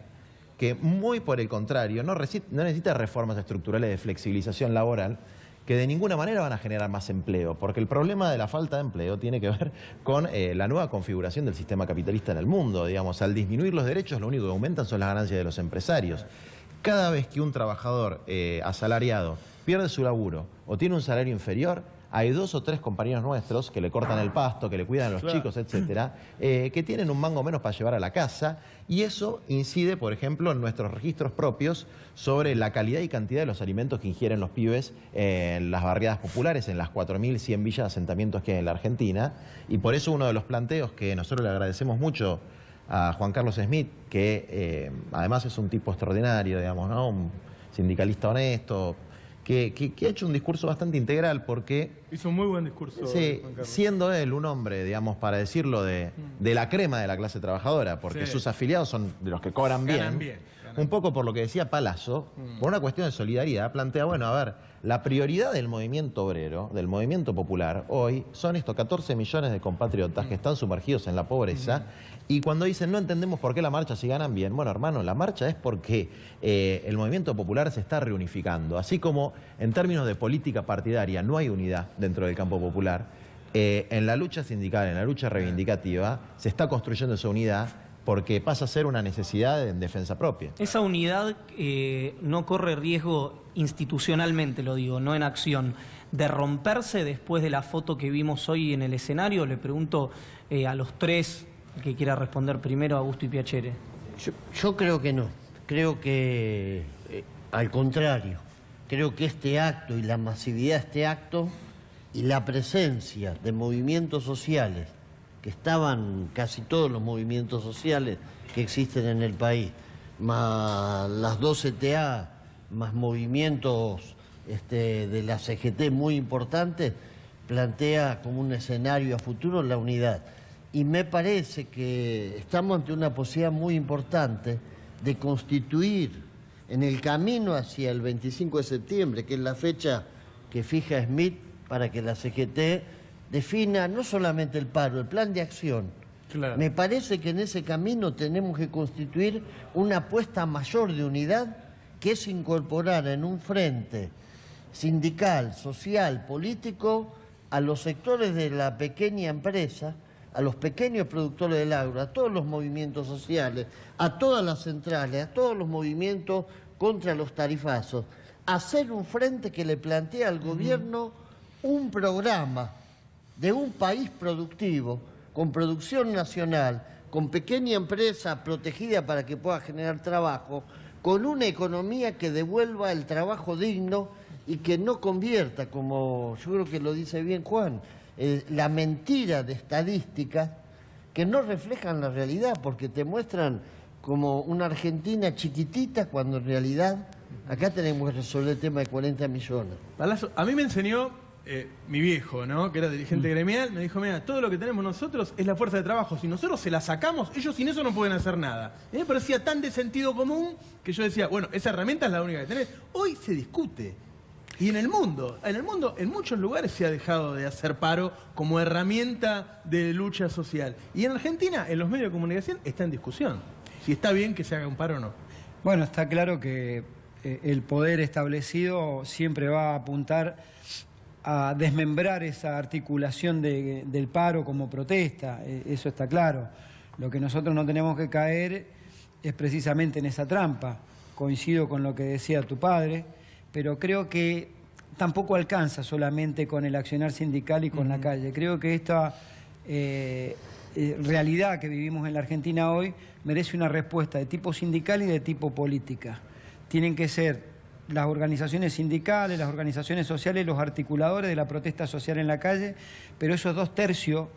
que muy por el contrario no necesita reformas estructurales de flexibilización laboral que de ninguna manera van a generar más empleo, porque el problema de la falta de empleo tiene que ver con la nueva configuración del sistema capitalista en el mundo. Digamos, al disminuir los derechos, lo único que aumentan son las ganancias de los empresarios. Cada vez que un trabajador asalariado pierde su laburo o tiene un salario inferior, hay 2 o 3 compañeros nuestros que le cortan el pasto, que le cuidan a los chicos, etcétera, que tienen un mango menos para llevar a la casa, y eso incide, por ejemplo, en nuestros registros propios sobre la calidad y cantidad de los alimentos que ingieren los pibes en las barriadas populares, en las 4.100 villas de asentamientos que hay en la Argentina. Y por eso uno de los planteos que nosotros le agradecemos mucho a Juan Carlos Smith, que además es un tipo extraordinario, digamos, ¿no? Un sindicalista honesto, que ha hecho un discurso bastante integral, porque... Hizo un muy buen discurso. Sí, siendo él un hombre, digamos, para decirlo, de la crema de la clase trabajadora, porque sus afiliados son de los que cobran bien. Un poco por lo que decía Palazzo, por una cuestión de solidaridad, plantea, bueno, a ver, la prioridad del movimiento obrero, del movimiento popular, hoy son estos 14 millones de compatriotas que están sumergidos en la pobreza, y cuando dicen no entendemos por qué la marcha si ganan bien, bueno, hermano, la marcha es porque el movimiento popular se está reunificando, así como en términos de política partidaria no hay unidad dentro del campo popular, en la lucha sindical, en la lucha reivindicativa, se está construyendo esa unidad, porque pasa a ser una necesidad en defensa propia. Esa unidad no corre riesgo institucionalmente, lo digo, no en acción, de romperse después de la foto que vimos hoy en el escenario. Le pregunto a los tres, que quiera responder primero, Augusto y Piacere. Yo creo que no, creo que al contrario, creo que este acto y la masividad de este acto y la presencia de movimientos sociales, que estaban casi todos los movimientos sociales que existen en el país, más las 2 CTA, más movimientos de la CGT muy importantes, plantea como un escenario a futuro la unidad. Y me parece que estamos ante una posibilidad muy importante de constituir en el camino hacia el 25 de septiembre, que es la fecha que fija Smith para que la CGT defina no solamente el paro, el plan de acción. Claro. Me parece que en ese camino tenemos que constituir una apuesta mayor de unidad, que es incorporar en un frente sindical, social, político, a los sectores de la pequeña empresa, a los pequeños productores del agro, a todos los movimientos sociales, a todas las centrales, a todos los movimientos contra los tarifazos, hacer un frente que le plantee al gobierno un programa de un país productivo, con producción nacional, con pequeña empresa protegida para que pueda generar trabajo, con una economía que devuelva el trabajo digno y que no convierta, como yo creo que lo dice bien Juan, la mentira de estadísticas que no reflejan la realidad, porque te muestran como una Argentina chiquitita, cuando en realidad acá tenemos que resolver el tema de 40 millones. Palazzo, a mí me enseñó mi viejo, ¿no?, que era dirigente gremial, me dijo, mira, todo lo que tenemos nosotros es la fuerza de trabajo. Si nosotros se la sacamos, ellos sin eso no pueden hacer nada. Y me parecía tan de sentido común que yo decía, bueno, esa herramienta es la única que tenés. Hoy se discute. Y en el mundo, en muchos lugares se ha dejado de hacer paro como herramienta de lucha social. Y en Argentina, en los medios de comunicación, está en discusión si está bien que se haga un paro o no. Bueno, está claro que el poder establecido siempre va a apuntar a desmembrar esa articulación del paro como protesta, eso está claro. Lo que nosotros no tenemos que caer es precisamente en esa trampa. Coincido con lo que decía tu padre, pero creo que tampoco alcanza solamente con el accionar sindical y con la calle. Creo que esta realidad que vivimos en la Argentina hoy merece una respuesta de tipo sindical y de tipo política. Tienen que ser las organizaciones sindicales, las organizaciones sociales, los articuladores de la protesta social en la calle, pero esos 2/3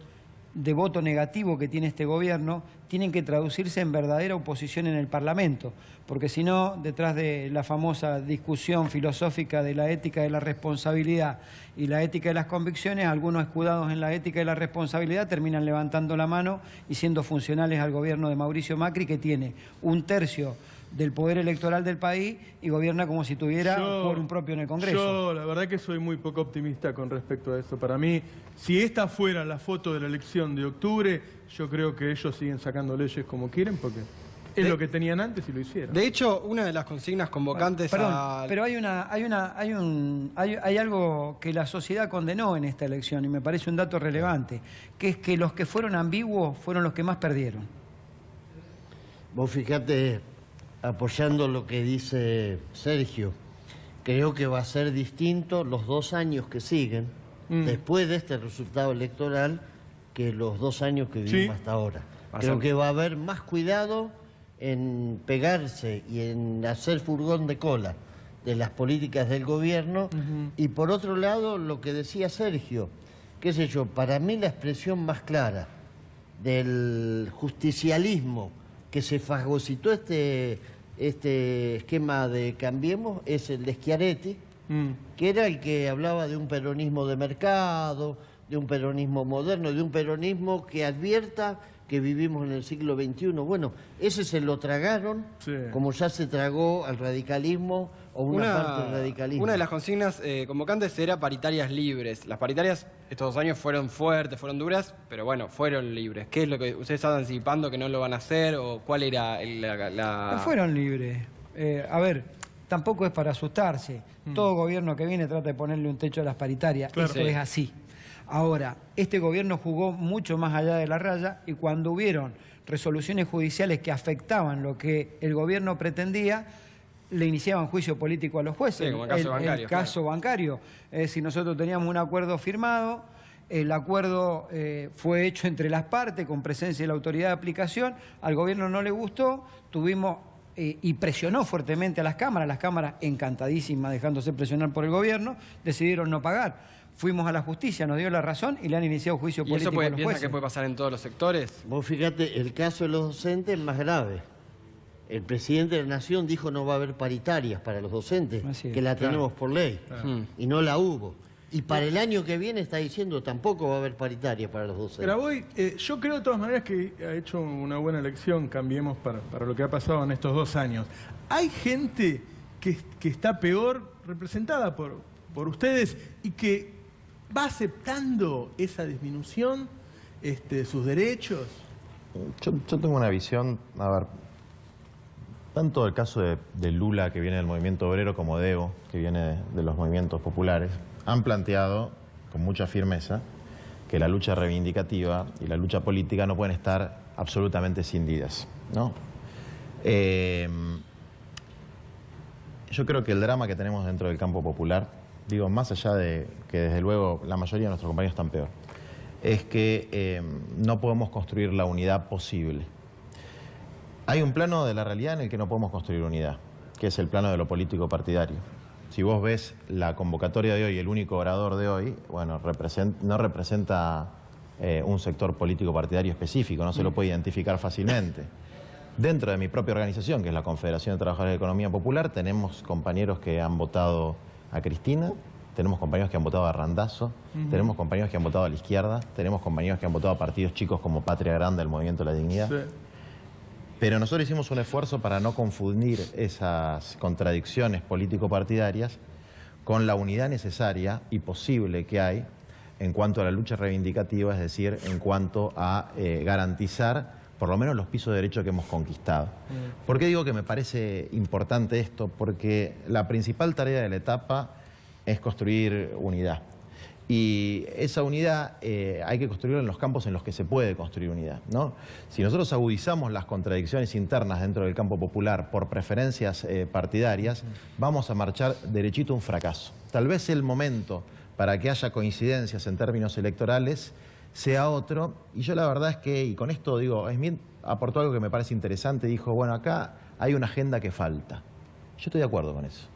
de voto negativo que tiene este gobierno tienen que traducirse en verdadera oposición en el Parlamento, porque si no, detrás de la famosa discusión filosófica de la ética de la responsabilidad y la ética de las convicciones, algunos escudados en la ética de la responsabilidad terminan levantando la mano y siendo funcionales al gobierno de Mauricio Macri, que tiene 1/3 del poder electoral del país y gobierna como si tuviera quórum propio en el Congreso. Yo la verdad que soy muy poco optimista con respecto a eso. Para mí, si esta fuera la foto de la elección de octubre, yo creo que ellos siguen sacando leyes como quieren, porque es lo que tenían antes y lo hicieron. De hecho, una de las consignas convocantes pero hay algo que la sociedad condenó en esta elección y me parece un dato relevante, que es que los que fueron ambiguos fueron los que más perdieron. Vos fijate, apoyando lo que dice Sergio, creo que va a ser distinto los 2 años que siguen, después de este resultado electoral, que los 2 años que vivimos hasta ahora. Creo que va a haber más cuidado en pegarse y en hacer furgón de cola de las políticas del gobierno. Y por otro lado, lo que decía Sergio, qué sé yo, para mí la expresión más clara del justicialismo que se fagocitó este esquema de Cambiemos es el de Schiaretti, que era el que hablaba de un peronismo de mercado, de un peronismo moderno, de un peronismo que advierta que vivimos en el siglo XXI. Bueno, ese se lo tragaron, como ya se tragó al radicalismo o una parte del radicalismo. Una de las consignas convocantes era paritarias libres. Las paritarias estos 2 años fueron fuertes, fueron duras, pero bueno, fueron libres. ¿Qué es lo que ustedes estaban anticipando que no lo van a hacer o cuál era la...? No fueron libres. A ver, tampoco es para asustarse. Todo gobierno que viene trata de ponerle un techo a las paritarias. Claro. Eso es así. Ahora, este gobierno jugó mucho más allá de la raya y cuando hubieron resoluciones judiciales que afectaban lo que el gobierno pretendía, le iniciaban juicio político a los jueces. Sí, como el caso bancario. El caso bancario. Es decir, nosotros teníamos un acuerdo firmado, el acuerdo fue hecho entre las partes con presencia de la autoridad de aplicación, al gobierno no le gustó, tuvimos... y presionó fuertemente a las cámaras encantadísimas, dejándose presionar por el gobierno, decidieron no pagar. Fuimos a la justicia, nos dio la razón y le han iniciado juicio político a los jueces. ¿Y eso piensa que puede pasar en todos los sectores? Vos fíjate, el caso de los docentes es más grave. El presidente de la Nación dijo no va a haber paritarias para los docentes, que la tenemos por ley, y no la hubo. Y para el año que viene está diciendo tampoco va a haber paritaria para los docentes. Graboy, yo creo de todas maneras que ha hecho una buena elección, Cambiemos, para lo que ha pasado en estos 2 años. Hay gente que está peor representada por ustedes y que va aceptando esa disminución de sus derechos. Yo tengo una visión, a ver, tanto el caso de Lula, que viene del movimiento obrero, como de Evo, que viene de los movimientos populares, han planteado con mucha firmeza que la lucha reivindicativa y la lucha política no pueden estar absolutamente escindidas, ¿no? Yo creo que el drama que tenemos dentro del campo popular, digo, más allá de que desde luego la mayoría de nuestros compañeros están peor, es que no podemos construir la unidad posible. Hay un plano de la realidad en el que no podemos construir unidad, que es el plano de lo político partidario. Si vos ves la convocatoria de hoy, el único orador de hoy, bueno, no representa un sector político partidario específico, no se lo puede identificar fácilmente. Dentro de mi propia organización, que es la Confederación de Trabajadores de Economía Popular, tenemos compañeros que han votado a Cristina, tenemos compañeros que han votado a Randazzo, tenemos compañeros que han votado a la izquierda, tenemos compañeros que han votado a partidos chicos como Patria Grande, el Movimiento de la Dignidad. Sí. Pero nosotros hicimos un esfuerzo para no confundir esas contradicciones político-partidarias con la unidad necesaria y posible que hay en cuanto a la lucha reivindicativa, es decir, en cuanto a garantizar por lo menos los pisos de derecho que hemos conquistado. ¿Por qué digo que me parece importante esto? Porque la principal tarea de la etapa es construir unidad. Y esa unidad hay que construirla en los campos en los que se puede construir unidad, ¿no? Si nosotros agudizamos las contradicciones internas dentro del campo popular por preferencias partidarias, vamos a marchar derechito a un fracaso. Tal vez el momento para que haya coincidencias en términos electorales sea otro, y yo la verdad es que, y con esto digo, Smith aportó algo que me parece interesante, dijo, bueno, acá hay una agenda que falta. Yo estoy de acuerdo con eso.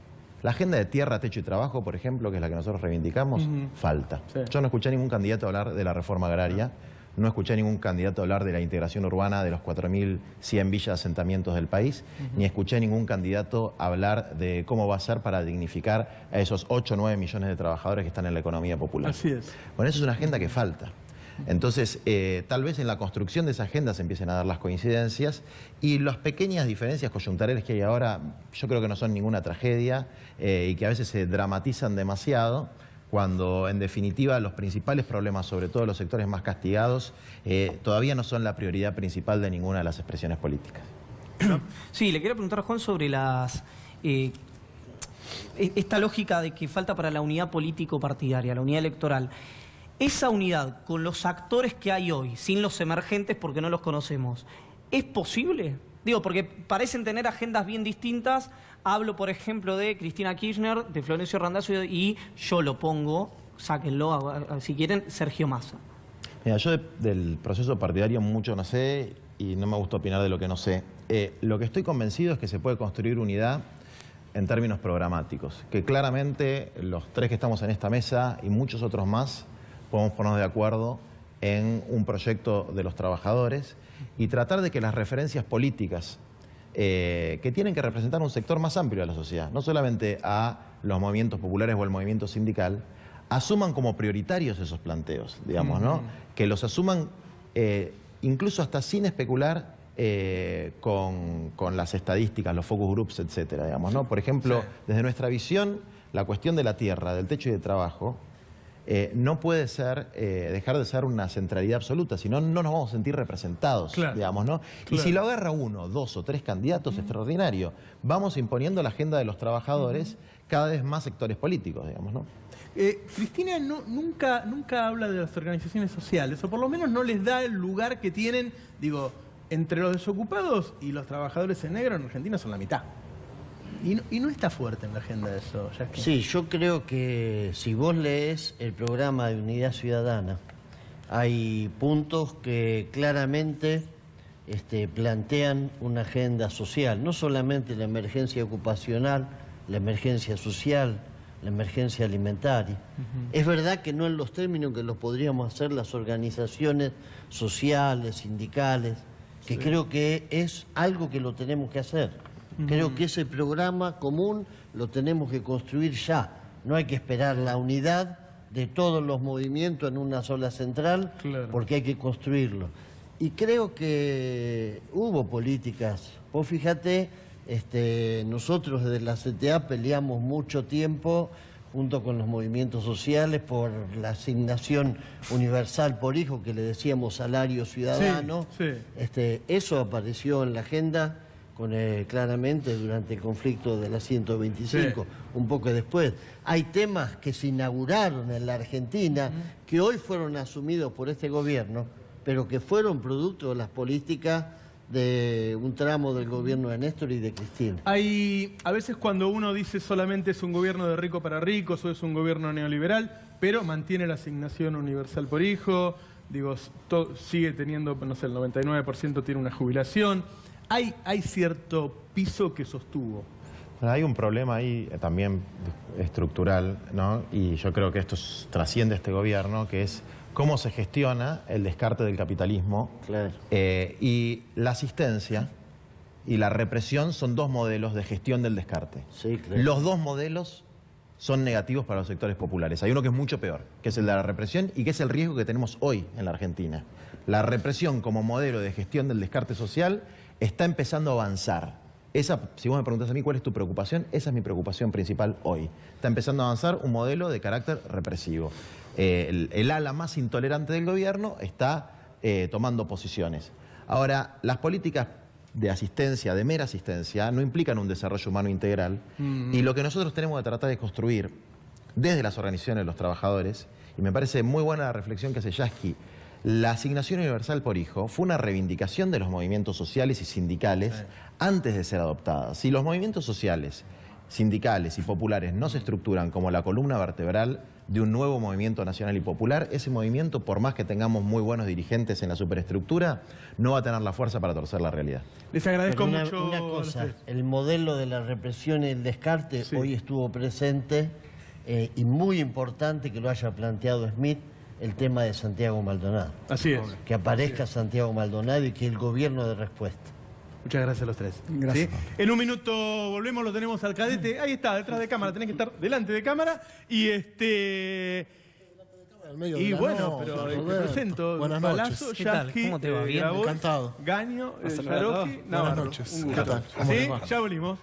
La agenda de tierra, techo y trabajo, por ejemplo, que es la que nosotros reivindicamos, falta. Sí. Yo no escuché a ningún candidato hablar de la reforma agraria, no escuché a ningún candidato hablar de la integración urbana de los 4.100 villas de asentamientos del país, ni escuché a ningún candidato hablar de cómo va a ser para dignificar a esos 8 o 9 millones de trabajadores que están en la economía popular. Así es. Bueno, eso es una agenda que falta. Entonces, tal vez en la construcción de esa agenda se empiecen a dar las coincidencias y las pequeñas diferencias coyunturales que hay ahora, yo creo que no son ninguna tragedia y que a veces se dramatizan demasiado, cuando en definitiva los principales problemas, sobre todo los sectores más castigados, todavía no son la prioridad principal de ninguna de las expresiones políticas. Sí, le quería preguntar a Juan sobre esta lógica de que falta para la unidad político-partidaria, la unidad electoral. Esa unidad con los actores que hay hoy, sin los emergentes porque no los conocemos, ¿es posible? Digo, porque parecen tener agendas bien distintas. Hablo, por ejemplo, de Cristina Kirchner, de Florencio Randazzo y yo lo pongo, sáquenlo, si quieren, Sergio Massa. Mira, yo del proceso partidario mucho no sé y no me gusta opinar de lo que no sé. Lo que estoy convencido es que se puede construir unidad en términos programáticos, que claramente los tres que estamos en esta mesa y muchos otros más podemos ponernos de acuerdo en un proyecto de los trabajadores y tratar de que las referencias políticas que tienen que representar un sector más amplio de la sociedad, no solamente a los movimientos populares o el movimiento sindical, asuman como prioritarios esos planteos, digamos, ¿no? Que los asuman incluso hasta sin especular con las estadísticas, los focus groups, etcétera, digamos, ¿no? Por ejemplo, desde nuestra visión, la cuestión de la tierra, del techo y del trabajo, no puede ser, dejar de ser una centralidad absoluta, si no, no nos vamos a sentir representados, digamos, ¿no? Y si lo agarra 1, 2 o 3 candidatos, extraordinario. Vamos imponiendo la agenda de los trabajadores cada vez más sectores políticos, digamos, ¿no? Cristina nunca habla de las organizaciones sociales, o por lo menos no les da el lugar que tienen, digo, entre los desocupados y los trabajadores en negro en Argentina son la mitad. Y no está fuerte en la agenda eso, Jackie. Sí, yo creo que si vos lees el programa de Unidad Ciudadana, hay puntos que claramente plantean una agenda social, no solamente la emergencia ocupacional, la emergencia social, la emergencia alimentaria. Es verdad que no en los términos que los podríamos hacer las organizaciones sociales, sindicales, que creo que es algo que lo tenemos que hacer. Creo que ese programa común lo tenemos que construir ya. No hay que esperar la unidad de todos los movimientos en una sola central, porque hay que construirlo. Y creo que hubo políticas. Vos fíjate, nosotros desde la CTA peleamos mucho tiempo junto con los movimientos sociales por la asignación universal por hijo, que le decíamos salario ciudadano. Eso apareció en la agenda claramente durante el conflicto de la 125, un poco después. Hay temas que se inauguraron en la Argentina que hoy fueron asumidos por este gobierno, pero que fueron producto de las políticas de un tramo del gobierno de Néstor y de Cristina. A veces cuando uno dice solamente es un gobierno de rico para ricos o es un gobierno neoliberal, pero mantiene la asignación universal por hijo, digo, sigue teniendo, no sé, el 99% tiene una jubilación. Hay cierto piso que sostuvo. Hay un problema ahí también estructural, ¿no? Y yo creo que esto trasciende este gobierno, que es cómo se gestiona el descarte del capitalismo. Y la asistencia y la represión son dos modelos de gestión del descarte. Los dos modelos son negativos para los sectores populares. Hay uno que es mucho peor, que es el de la represión y que es el riesgo que tenemos hoy en la Argentina. La represión como modelo de gestión del descarte social está empezando a avanzar. Si vos me preguntás a mí cuál es tu preocupación, esa es mi preocupación principal hoy. Está empezando a avanzar un modelo de carácter represivo. El ala más intolerante del gobierno está tomando posiciones. Ahora, las políticas de asistencia, de mera asistencia, no implican un desarrollo humano integral. Y lo que nosotros tenemos que tratar de construir desde las organizaciones de los trabajadores, y me parece muy buena la reflexión que hace Yasky, la asignación universal por hijo fue una reivindicación de los movimientos sociales y sindicales antes de ser adoptada. Si los movimientos sociales, sindicales y populares no se estructuran como la columna vertebral de un nuevo movimiento nacional y popular, ese movimiento, por más que tengamos muy buenos dirigentes en la superestructura, no va a tener la fuerza para torcer la realidad. Les agradezco mucho. Una cosa, el modelo de la represión y el descarte hoy estuvo presente y muy importante que lo haya planteado Smith, el tema de Santiago Maldonado. Así es. Que aparezca Santiago Maldonado y que el gobierno de respuesta. Muchas gracias a los tres. Gracias. ¿Sí? En un minuto volvemos, lo tenemos al cadete. Ahí está, detrás de cámara, tenés que estar delante de cámara. Y bueno, pero te presento. Buenas Palazzo, noches. ¿Qué tal? Yasky, ¿Cómo te va? Bien. Grabois, Encantado. Gaño, Hasta Yaroqui, luego. Navarro. Buenas noches. Un ¿Qué gusto. tal? ¿Cómo ¿Sí? les va? Ya volvimos.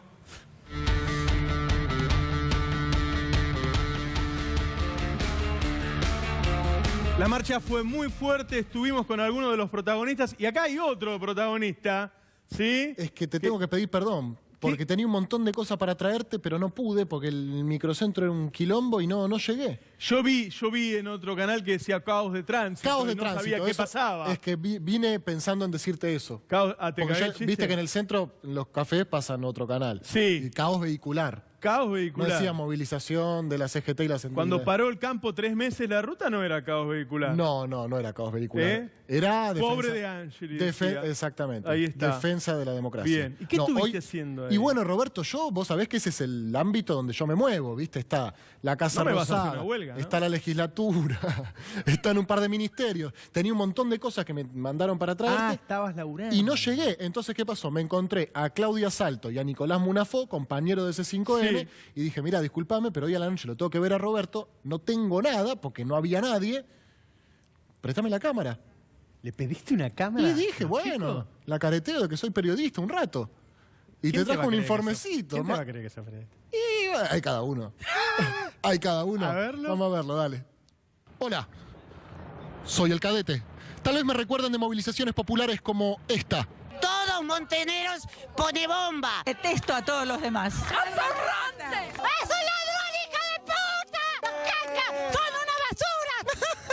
La marcha fue muy fuerte, estuvimos con algunos de los protagonistas y acá hay otro protagonista, ¿sí? Es que te tengo que pedir perdón, porque tenía un montón de cosas para traerte, pero no pude porque el microcentro era un quilombo y no llegué. Yo vi en otro canal que decía caos de tránsito. Caos de y no tránsito. sabía qué eso pasaba. Es que vine pensando en decirte eso. Te Porque cagué ya el chiste. viste que en el centro, en los cafés, pasan otro canal. Sí. Y caos vehicular. Caos No vehicular. decía movilización de la CGT y la CNT. Cuando paró el campo 3 meses la ruta no era caos vehicular. No era caos vehicular. Era defensa. Pobre de Angeli. decía. Exactamente. Ahí está. Defensa de la democracia. Bien. ¿Y qué estuviste haciendo ahí? Y bueno, Roberto, vos sabés que ese es el ámbito donde yo me muevo, ¿viste? Está la Casa No me vas a hacer Rosada, una huelga, ¿no? está la legislatura, está en un par de ministerios. Tenía un montón de cosas que me mandaron para traerte. Estabas laburando. Y no llegué. Entonces, ¿qué pasó? Me encontré a Claudia Salto y a Nicolás Munafó, compañero de C5N, y dije, mira, discúlpame, pero hoy a la noche lo tengo que ver a Roberto, no tengo nada, porque no había nadie, préstame la cámara. ¿Le pediste una cámara? Y dije, bueno, la careteo de que soy periodista un rato. Y te trajo un informecito. ¿Quién te va a creer que se ofrece? Y bueno, hay cada uno. Hay cada uno. A verlo. Vamos a verlo, dale. Hola, soy el cadete. Tal vez me recuerdan de movilizaciones populares como esta. Todos Monteneros pone bomba. Detesto a todos los demás. ¡Atorrante! ¡Es un ladrón, hija de puta! ¡Caca! ¡Son una basura!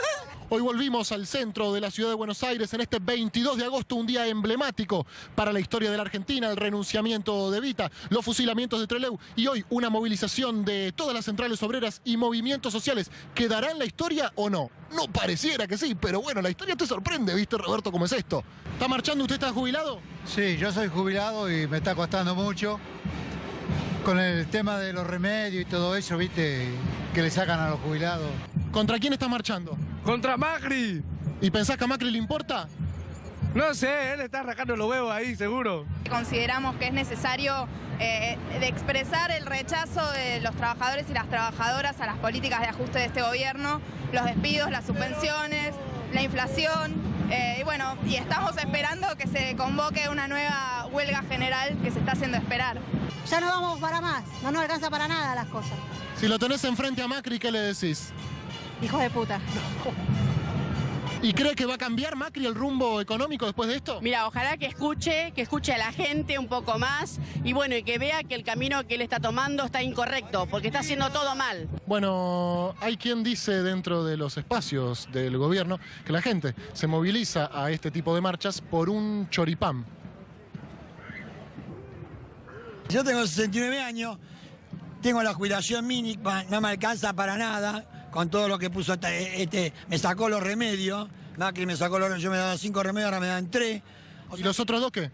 Hoy volvimos al centro de la ciudad de Buenos Aires en este 22 de agosto, un día emblemático para la historia de la Argentina, el renunciamiento de Evita, los fusilamientos de Trelew y hoy una movilización de todas las centrales obreras y movimientos sociales. ¿Quedará en la historia o no? No pareciera que sí, pero bueno, la historia te sorprende, ¿viste, Roberto, cómo es esto? ¿Está marchando? ¿Usted está jubilado? Sí, yo soy jubilado y me está costando mucho. Con el tema de los remedios y todo eso, ¿viste? Que le sacan a los jubilados. ¿Contra quién está marchando? ¡Contra Macri! ¿Y pensás que a Macri le importa? No sé, él está arrancando los huevos ahí, seguro. Consideramos que es necesario de expresar el rechazo de los trabajadores y las trabajadoras a las políticas de ajuste de este gobierno, los despidos, las suspensiones, la inflación, y estamos esperando que se convoque una nueva huelga general que se está haciendo esperar. Ya no vamos para más, no nos alcanza para nada las cosas. Si lo tenés enfrente a Macri, ¿qué le decís? Hijo de puta. ¿Y cree que va a cambiar Macri el rumbo económico después de esto? Mira, ojalá que escuche a la gente un poco más y que vea que el camino que él está tomando está incorrecto, porque está haciendo todo mal. Bueno, hay quien dice dentro de los espacios del gobierno que la gente se moviliza a este tipo de marchas por un choripán. Yo tengo 69 años, tengo la jubilación mínima, no me alcanza para nada. Con todo lo que puso me sacó los remedios. Macri me sacó yo me daba 5 remedios, ahora me dan 3. ¿Y los otros 2 qué?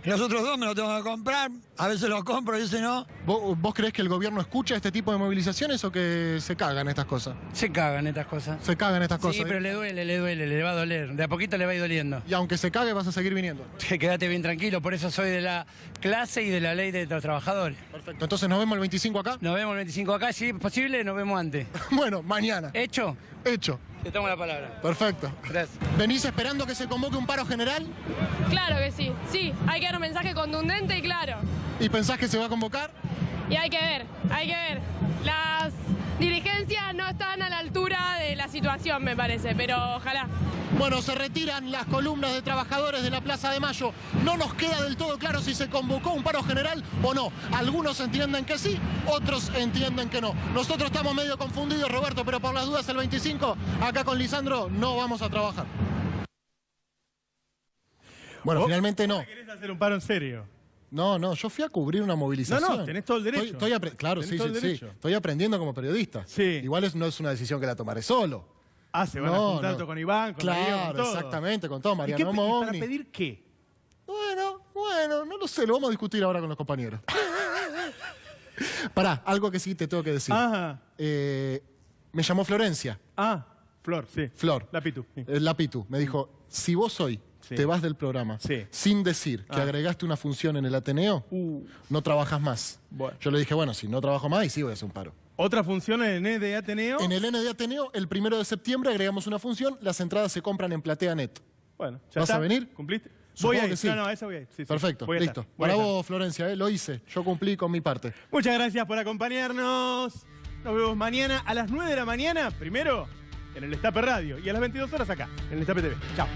Los otros 2 me los tengo que comprar, a veces los compro, a veces no. ¿Vos creés que el gobierno escucha este tipo de movilizaciones o que se cagan estas cosas? Se cagan estas cosas. Se cagan estas cosas. Sí, pero le duele, le va a doler. De a poquito le va a ir doliendo. Y aunque se cague, vas a seguir viniendo. Quédate bien tranquilo, por eso soy de la clase y de la ley de los trabajadores. Perfecto, entonces nos vemos el 25 acá. Nos vemos el 25 acá, si es posible, nos vemos antes. Bueno, mañana. ¿Hecho? Hecho. Te tomo la palabra. Perfecto. Gracias. ¿Venís esperando que se convoque un paro general? Claro que sí. Sí, hay que dar un mensaje contundente y claro. ¿Y pensás que se va a convocar? Y hay que ver. Las dirigencias no están a la altura de la situación, me parece, pero ojalá. Bueno, se retiran las columnas de trabajadores de la Plaza de Mayo. No nos queda del todo claro si se convocó un paro general o no. Algunos entienden que sí, otros entienden que no. Nosotros estamos medio confundidos, Roberto, pero por las dudas el 25, acá con Lisandro, no vamos a trabajar. Bueno, finalmente no. ¿Querés hacer un paro en serio? No, yo fui a cubrir una movilización. No, tenés todo el derecho. Claro, sí. Estoy aprendiendo como periodista. Sí. Igual no es una decisión que la tomaré solo. Se van a juntar con Iván, con María, con todo. Exactamente, con todo. Mariano ¿Y Mogni. para pedir qué? Bueno, no lo sé, lo vamos a discutir ahora con los compañeros. Pará, algo que sí te tengo que decir. Ajá. Me llamó Florencia. Flor, sí. Flor. La Pitu. Sí. La Pitu. Me dijo, si vos hoy te vas del programa sin decir que agregaste una función en el Ateneo, no trabajas más. Bueno. Yo le dije, bueno, si no trabajo más, y sí voy a hacer un paro. ¿Otra función en el ND Ateneo? En el ND Ateneo, el 1 de septiembre agregamos una función, las entradas se compran en PlateaNet. Bueno, ¿Vas a venir? ¿Cumpliste? Voy a ir. Que sí. No, esa voy a ir. Sí, perfecto, voy a listo. estar. Voy a Bravo, Florencia, lo hice. Yo cumplí con mi parte. Muchas gracias por acompañarnos. Nos vemos mañana a las 9 de la mañana, primero en el Destape Radio y a las 22 horas acá, en el Destape TV. Chao.